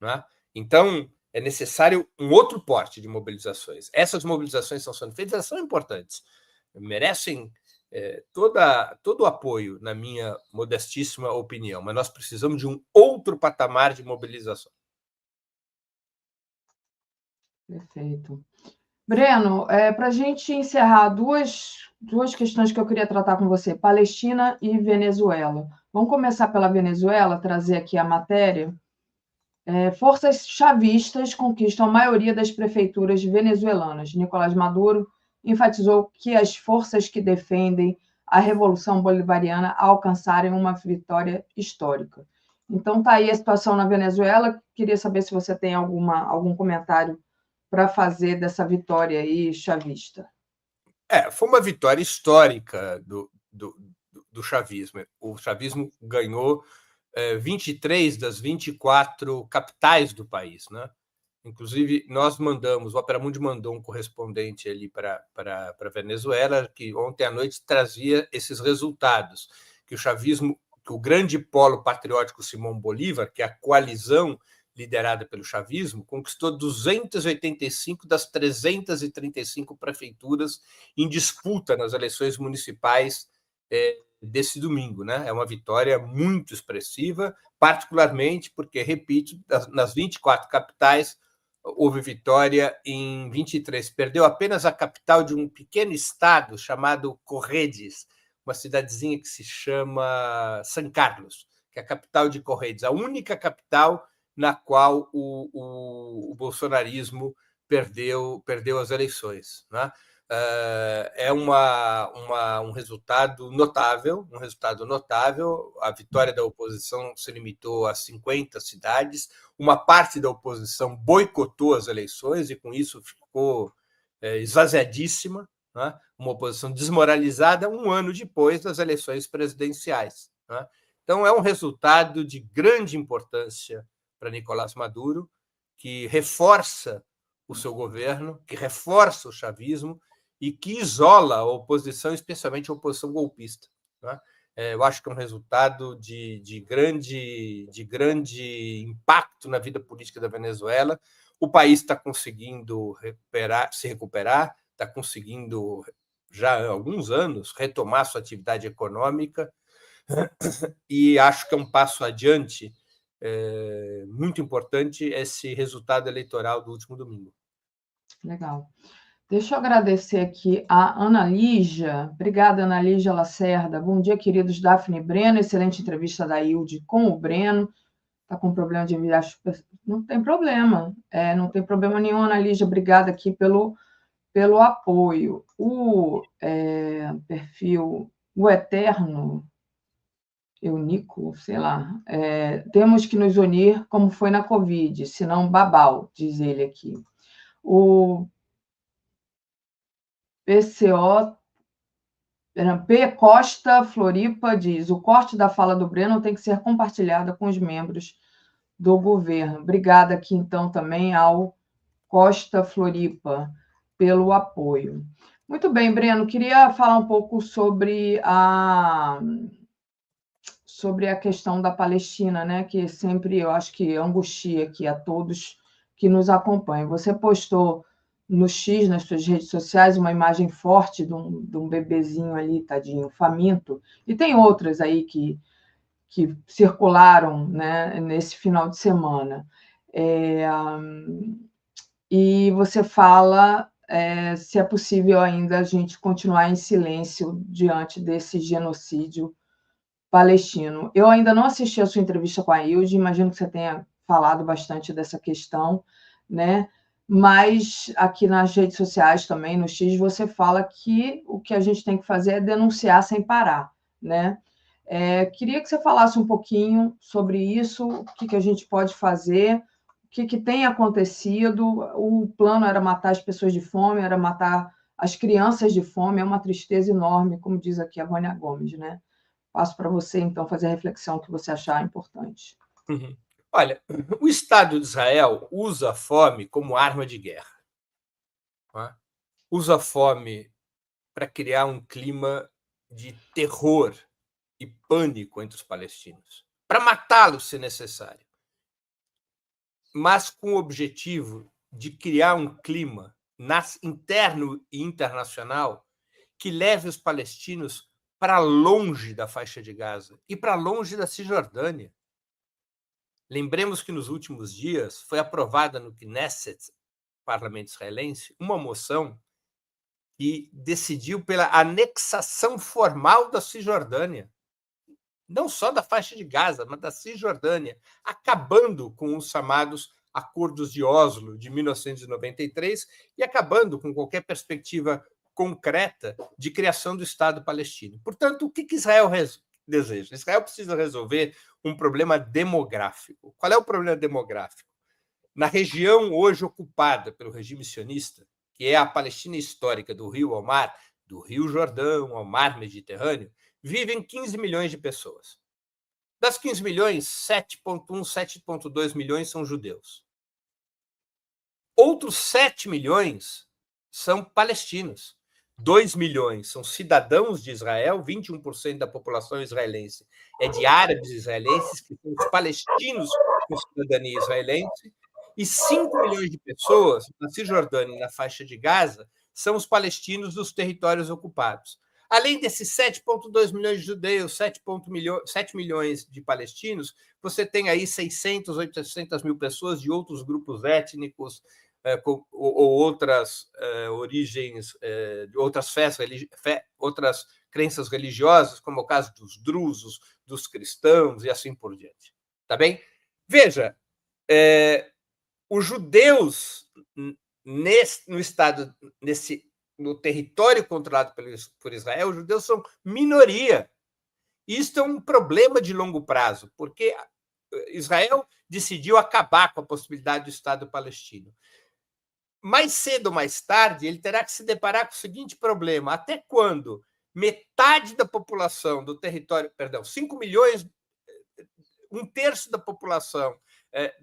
Né? Então, é necessário um outro porte de mobilizações. Essas mobilizações estão sendo feitas, elas são importantes, merecem todo o apoio, na minha modestíssima opinião, mas nós precisamos de um outro patamar de mobilização. Perfeito. Breno, para a gente encerrar, duas questões que eu queria tratar com você, Palestina e Venezuela. Vamos começar pela Venezuela, trazer aqui a matéria. Forças chavistas conquistam a maioria das prefeituras venezuelanas. Nicolás Maduro enfatizou que as forças que defendem a Revolução Bolivariana alcançarem uma vitória histórica. Então, está aí a situação na Venezuela. Queria saber se você tem algum comentário para fazer dessa vitória aí chavista. Foi uma vitória histórica do chavismo. O chavismo ganhou 23 das 24 capitais do país, né? Inclusive, o Opera Mundi mandou um correspondente ali para a Venezuela, que ontem à noite trazia esses resultados, que o chavismo, que o grande polo patriótico Simão Bolívar, que é a coalizão liderada pelo chavismo, conquistou 285 das 335 prefeituras em disputa nas eleições municipais desse domingo, né? É uma vitória muito expressiva, particularmente porque, repito, nas 24 capitais, houve vitória em 23. Perdeu apenas a capital de um pequeno estado chamado Corredes, uma cidadezinha que se chama San Carlos, que é a capital de Corredes, a única capital na qual o bolsonarismo perdeu as eleições, né? É um resultado notável, A vitória da oposição se limitou a 50 cidades. Uma parte da oposição boicotou as eleições e, com isso, ficou esvaziadíssima, né? Uma oposição desmoralizada um ano depois das eleições presidenciais, né? Então, é um resultado de grande importância para Nicolás Maduro, que reforça o seu governo, que reforça o chavismo e que isola a oposição, especialmente a oposição golpista, né? Eu acho que é um resultado de grande impacto na vida política da Venezuela. O país está conseguindo se recuperar, está conseguindo, já há alguns anos, retomar sua atividade econômica, e acho que é um passo adiante muito importante esse resultado eleitoral do último domingo. Legal. Deixa eu agradecer aqui a Ana Lígia. Obrigada, Ana Lígia Lacerda. Bom dia, queridos Daphne e Breno. Excelente entrevista da Hilde com o Breno. Está com problema de enviar. Não tem problema. Não tem problema nenhum, Ana Lígia. Obrigada aqui pelo apoio. O perfil O Eterno, Eunico, sei lá, temos que nos unir como foi na Covid, senão babau, diz ele aqui. O PCO P. Costa Floripa diz: o corte da fala do Breno tem que ser compartilhada com os membros do governo. Obrigada aqui, então, também ao Costa Floripa pelo apoio. Muito bem, Breno, queria falar um pouco sobre a questão da Palestina, né? Que sempre eu acho que angustia aqui a todos que nos acompanham. Você postou no X, nas suas redes sociais, uma imagem forte de um bebezinho ali, tadinho, faminto, e tem outras aí que circularam, né, nesse final de semana. E você fala se é possível ainda a gente continuar em silêncio diante desse genocídio palestino. Eu ainda não assisti a sua entrevista com a Hilde, imagino que você tenha falado bastante dessa questão, né? Mas aqui nas redes sociais também, no X, você fala que o que a gente tem que fazer é denunciar sem parar, né? Queria que você falasse um pouquinho sobre isso, o que a gente pode fazer, o que tem acontecido. O plano era matar as pessoas de fome, era matar as crianças de fome, é uma tristeza enorme, como diz aqui a Vânia Gomes, né? Passo para você, então, fazer a reflexão que você achar importante. Uhum. Olha, o Estado de Israel usa a fome como arma de guerra, né? Usa a fome para criar um clima de terror e pânico entre os palestinos, para matá-los se necessário, mas com o objetivo de criar um clima interno e internacional que leve os palestinos para longe da faixa de Gaza e para longe da Cisjordânia. Lembremos que nos últimos dias foi aprovada no Knesset, parlamento israelense, uma moção que decidiu pela anexação formal da Cisjordânia. não só da faixa de Gaza, mas da Cisjordânia, acabando com os chamados Acordos de Oslo de 1993 e acabando com qualquer perspectiva concreta de criação do Estado palestino. Portanto, o que Israel deseja? Israel precisa resolver um problema demográfico. Qual é o problema demográfico? Na região hoje ocupada pelo regime sionista, que é a Palestina histórica do Rio ao Mar, do Rio Jordão ao Mar Mediterrâneo, vivem 15 milhões de pessoas. Das 15 milhões, 7,1, 7,2 milhões são judeus. Outros 7 milhões são palestinos. 2 milhões são cidadãos de Israel, 21% da população israelense é de árabes israelenses, que são os palestinos com cidadania israelense, e 5 milhões de pessoas na Cisjordânia e na faixa de Gaza são os palestinos dos territórios ocupados. Além desses 7,2 milhões de judeus, 7 milhões de palestinos, você tem aí 600, 800 mil pessoas de outros grupos étnicos ou outras origens, outras outras crenças religiosas, como o caso dos drusos, dos cristãos e assim por diante. Tá bem? Veja, os judeus no território controlado por Israel, os judeus são minoria. Isto é um problema de longo prazo, porque Israel decidiu acabar com a possibilidade do Estado palestino. Mais cedo ou mais tarde, ele terá que se deparar com o seguinte problema: até quando metade da população do território, 5 milhões, um terço da população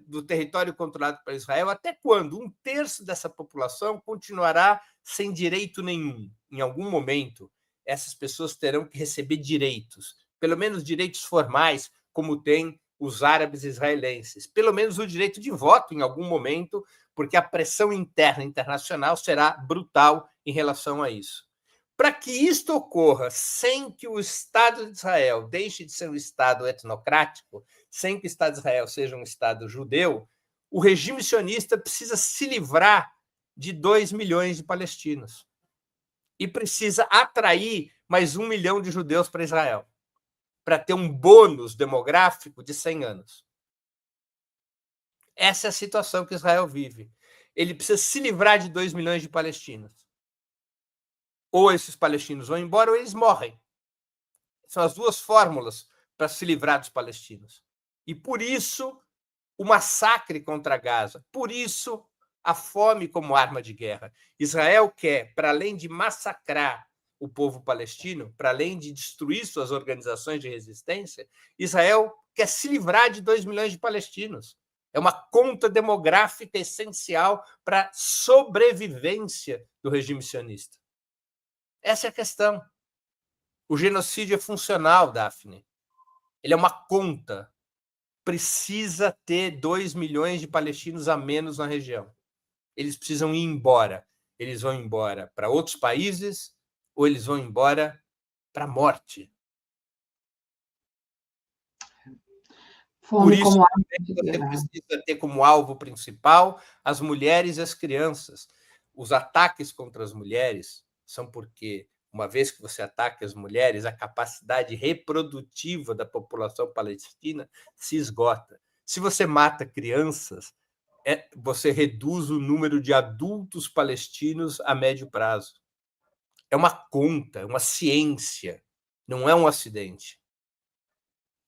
do território controlado por Israel, até quando um terço dessa população continuará sem direito nenhum? Em algum momento, essas pessoas terão que receber direitos, pelo menos direitos formais, como têm os árabes israelenses, pelo menos o direito de voto em algum momento, porque a pressão interna internacional será brutal em relação a isso. Para que isto ocorra sem que o Estado de Israel deixe de ser um Estado etnocrático, sem que o Estado de Israel seja um Estado judeu, o regime sionista precisa se livrar de 2 milhões de palestinos e precisa atrair mais 1 milhão de judeus para Israel, para ter um bônus demográfico de 100 anos. Essa é a situação que Israel vive. Ele precisa se livrar de 2 milhões de palestinos. Ou esses palestinos vão embora ou eles morrem. São as duas fórmulas para se livrar dos palestinos. E por isso o massacre contra Gaza, por isso a fome como arma de guerra. Israel quer, para além de massacrar o povo palestino, para além de destruir suas organizações de resistência, Israel quer se livrar de 2 milhões de palestinos. É uma conta demográfica essencial para a sobrevivência do regime sionista. Essa é a questão. O genocídio é funcional, Daphne. Ele é uma conta. Precisa ter 2 milhões de palestinos a menos na região. Eles precisam ir embora. Eles vão embora para outros países ou eles vão embora para a morte. Por isso, você precisa ter como alvo principal as mulheres e as crianças. Os ataques contra as mulheres são porque, uma vez que você ataca as mulheres, a capacidade reprodutiva da população palestina se esgota. Se você mata crianças, você reduz o número de adultos palestinos a médio prazo. É uma conta, é uma ciência, não é um acidente.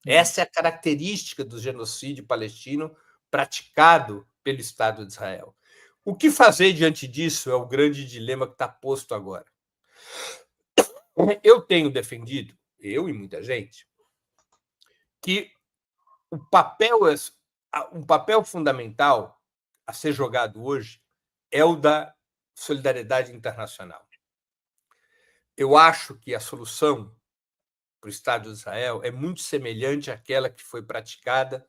Essa é a característica do genocídio palestino praticado pelo Estado de Israel. O que fazer diante disso é o grande dilema que está posto agora. Eu tenho defendido, eu e muita gente, que um papel fundamental a ser jogado hoje é o da solidariedade internacional. Eu acho que a solução para o Estado de Israel é muito semelhante àquela que foi praticada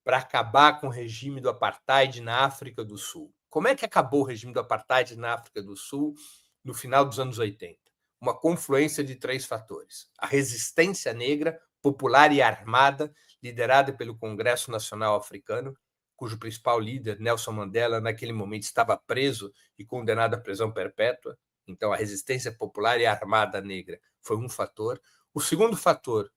para acabar com o regime do apartheid na África do Sul. Como é que acabou o regime do apartheid na África do Sul no final dos anos 80? Uma confluência de 3 fatores. A resistência negra, popular e armada, liderada pelo Congresso Nacional Africano, cujo principal líder, Nelson Mandela, naquele momento estava preso e condenado à prisão perpétua. Então, a resistência popular e armada negra foi um fator. O segundo fator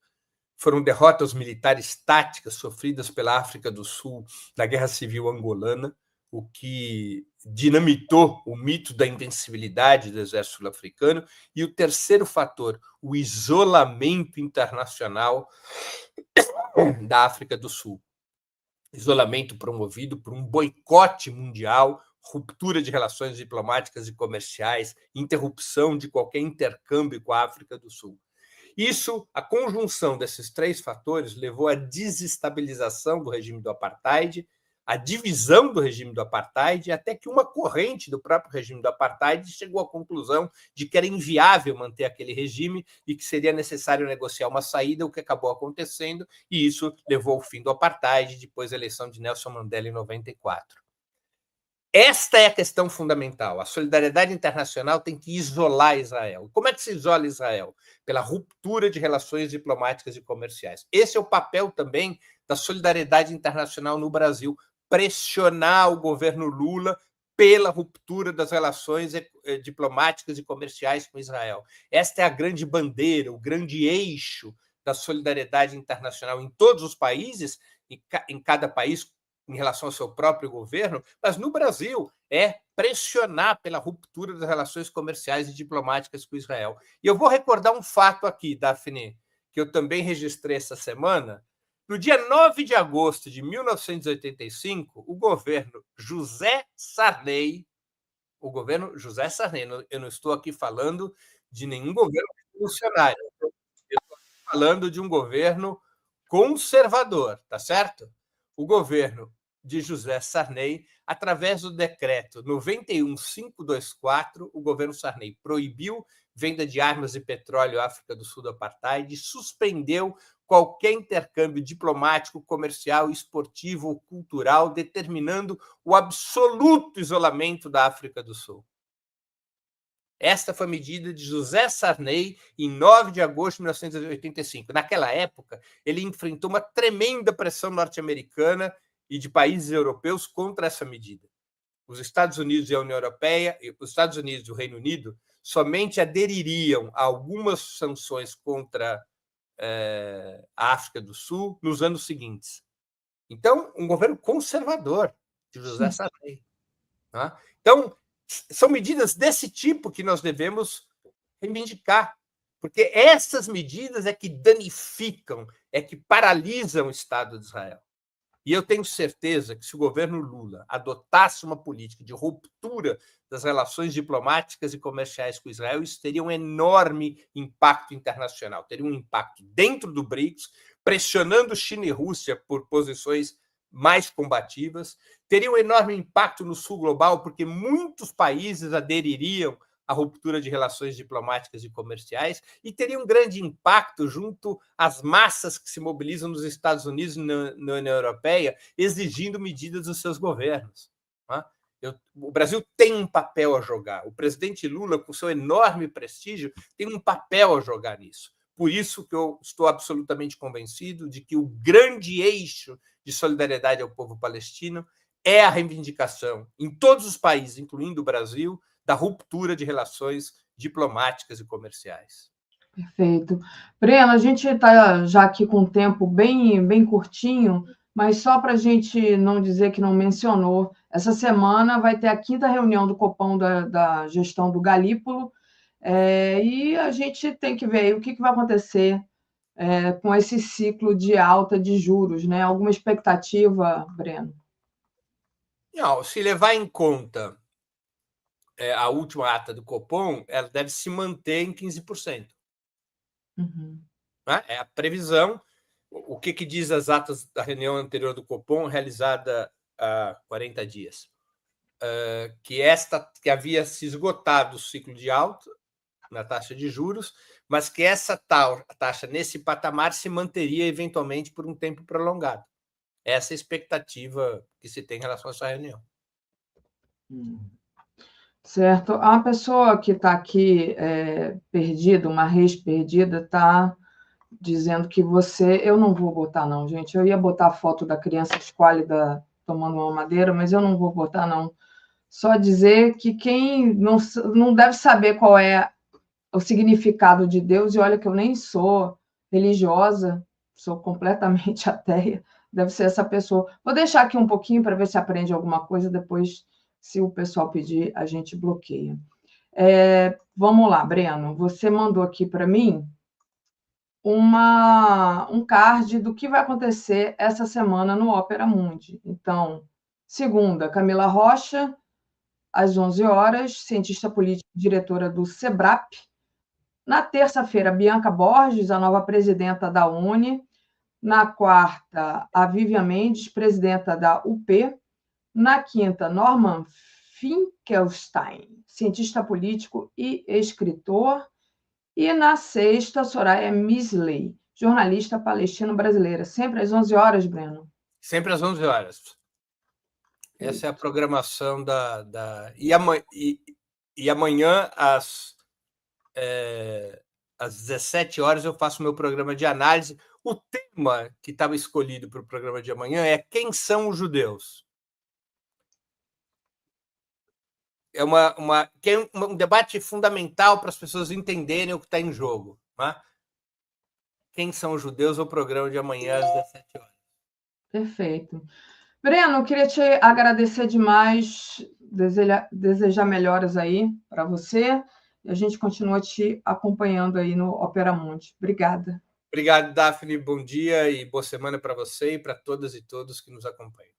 foram derrotas militares táticas sofridas pela África do Sul na Guerra Civil Angolana, o que dinamitou o mito da invencibilidade do exército sul-africano. E o terceiro fator, o isolamento internacional da África do Sul. Isolamento promovido por um boicote mundial, ruptura de relações diplomáticas e comerciais, interrupção de qualquer intercâmbio com a África do Sul. Isso, a conjunção desses três fatores, levou à desestabilização do regime do apartheid, à divisão do regime do apartheid, até que uma corrente do próprio regime do apartheid chegou à conclusão de que era inviável manter aquele regime e que seria necessário negociar uma saída, o que acabou acontecendo, e isso levou ao fim do apartheid, depois da eleição de Nelson Mandela em 94. Esta é a questão fundamental. A solidariedade internacional tem que isolar Israel. Como é que se isola Israel? Pela ruptura de relações diplomáticas e comerciais. Esse é o papel também da solidariedade internacional no Brasil, pressionar o governo Lula pela ruptura das relações diplomáticas e comerciais com Israel. Esta é a grande bandeira, o grande eixo da solidariedade internacional em todos os países, em cada país, em relação ao seu próprio governo, mas no Brasil é pressionar pela ruptura das relações comerciais e diplomáticas com Israel. E eu vou recordar um fato aqui, Daphne, que eu também registrei essa semana. No dia 9 de agosto de 1985, o governo José Sarney, eu não estou aqui falando de nenhum governo revolucionário, eu estou falando de um governo conservador, tá certo? O governo de José Sarney, através do decreto 91.524, o governo Sarney proibiu venda de armas e petróleo à África do Sul do apartheid, suspendeu qualquer intercâmbio diplomático, comercial, esportivo ou cultural, determinando o absoluto isolamento da África do Sul. Esta foi a medida de José Sarney em 9 de agosto de 1985. Naquela época, ele enfrentou uma tremenda pressão norte-americana e de países europeus contra essa medida. Os Estados Unidos e a União Europeia, os Estados Unidos e o Reino Unido, somente adeririam a algumas sanções contra a África do Sul nos anos seguintes. Então, um governo conservador de José Sarney. Tá? Então, são medidas desse tipo que nós devemos reivindicar, porque essas medidas é que danificam, é que paralisam o Estado de Israel. E eu tenho certeza que se o governo Lula adotasse uma política de ruptura das relações diplomáticas e comerciais com Israel, isso teria um enorme impacto internacional, teria um impacto dentro do BRICS, pressionando China e Rússia por posições mais combativas, teria um enorme impacto no sul global, porque muitos países adeririam à ruptura de relações diplomáticas e comerciais, e teria um grande impacto junto às massas que se mobilizam nos Estados Unidos e na União Europeia, exigindo medidas dos seus governos. O Brasil tem um papel a jogar. O presidente Lula, com seu enorme prestígio, tem um papel a jogar nisso. Por isso que eu estou absolutamente convencido de que o grande eixo de solidariedade ao povo palestino é a reivindicação, em todos os países, incluindo o Brasil, da ruptura de relações diplomáticas e comerciais. Perfeito. Breno, a gente está já aqui com um tempo bem curtinho, mas só para a gente não dizer que não mencionou, essa semana vai ter a 5ª reunião do Copom da gestão do Galípolo, e a gente tem que ver o que vai acontecer com esse ciclo de alta de juros, né? Alguma expectativa, Breno? Não, se levar em conta a última ata do Copom, ela deve se manter em 15%. Uhum. Né? É a previsão. O que diz as atas da reunião anterior do Copom, realizada há 40 dias? Que havia se esgotado o ciclo de alta na taxa de juros, mas que essa taxa nesse patamar se manteria eventualmente por um tempo prolongado. Essa é a expectativa que se tem em relação a essa reunião. Certo. A pessoa que está aqui perdida, uma perdida, está dizendo que eu não vou botar não, gente. Eu ia botar a foto da criança esquálida tomando uma madeira, mas eu não vou botar não. Só dizer que quem não deve saber qual é o significado de Deus, e olha que eu nem sou religiosa, sou completamente ateia, deve ser essa pessoa. Vou deixar aqui um pouquinho para ver se aprende alguma coisa, depois, se o pessoal pedir, a gente bloqueia. Vamos lá, Breno, você mandou aqui para mim um card do que vai acontecer essa semana no Opera Mundi. Então, segunda, Camila Rocha, às 11 horas, cientista política e diretora do SEBRAP. Na terça-feira, Bianca Borges, a nova presidenta da UNE. Na quarta, a Vivian Mendes, presidenta da UP. Na quinta, Norman Finkelstein, cientista político e escritor. E na sexta, Soraya Misley, jornalista palestino-brasileira. Sempre às 11 horas, Breno? Sempre às 11 horas. Essa é a programação E amanhã, às 17 horas, eu faço meu programa de análise. O tema que estava escolhido para o programa de amanhã é quem são os judeus. É um debate fundamental para as pessoas entenderem o que está em jogo. Né? Quem são os judeus? É o programa de amanhã, às 17 horas. Perfeito. Breno, eu queria te agradecer demais, desejar melhoras aí para você, e a gente continua te acompanhando aí no Opera Mundi. Obrigada. Obrigado, Daphne. Bom dia e boa semana para você e para todas e todos que nos acompanham.